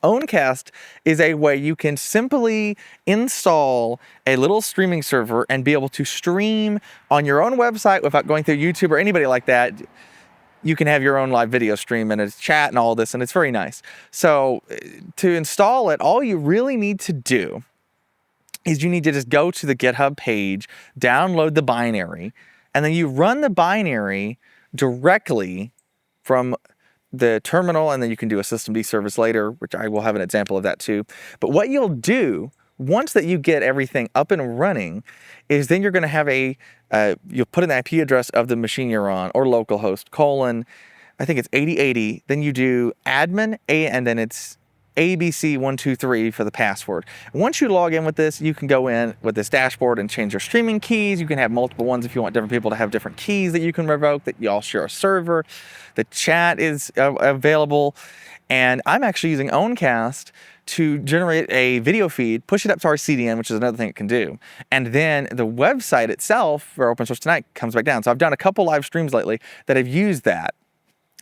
Owncast is a way you can simply install a little streaming server and be able to stream on your own website without going through YouTube or anybody like that. You can have your own live video stream and it's chat and all this, and it's very nice. So to install it, all you really need to do is you need to just go to the GitHub page, download the binary, and then you run the binary directly from the terminal, and then you can do a systemd service later, which I will have an example of that too. But what you'll do once that you get everything up and running is then you're going to have you'll put in the IP address of the machine you're on, or localhost, I think it's 8080. Then you do admin, and then it's ABC123 for the password. Once you log in with this, you can go in with this dashboard and change your streaming keys. You can have multiple ones if you want different people to have different keys that you can revoke, that you all share a server. The chat is available. And I'm actually using Owncast to generate a video feed, push it up to our CDN, which is another thing it can do. And then the website itself for Open Source Tonight comes back down. So I've done a couple live streams lately that have used that.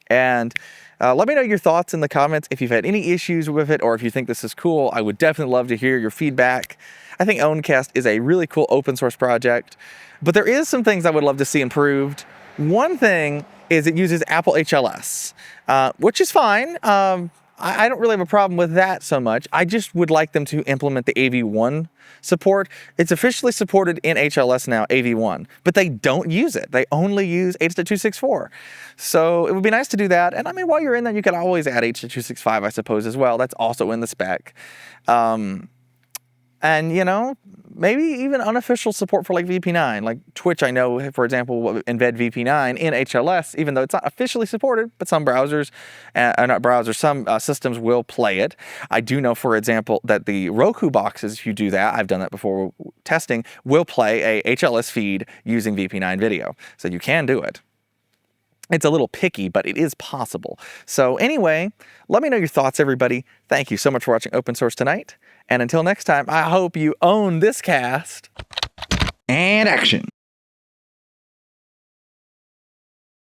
And let me know your thoughts in the comments if you've had any issues with it or if you think this is cool. I would definitely love to hear your feedback. I think Owncast is a really cool open source project, but there is some things I would love to see improved. One thing is it uses Apple HLS, which is fine. I don't really have a problem with that so much. I just would like them to implement the AV1 support. It's officially supported in HLS now, AV1, but they don't use it. They only use H.264. So it would be nice to do that. And I mean, while you're in there, you could always add H.265, I suppose, as well. That's also in the spec. And, you know, maybe even unofficial support for like VP9. Like Twitch, I know, for example, will embed VP9 in HLS, even though it's not officially supported, but some browsers, some systems will play it. I do know, for example, that the Roku boxes, if you do that, I've done that before testing, will play a HLS feed using VP9 video. So you can do it. It's a little picky, but it is possible. So anyway, let me know your thoughts, everybody. Thank you so much for watching Open Source Tonight. And until next time, I hope you own this cast. And action.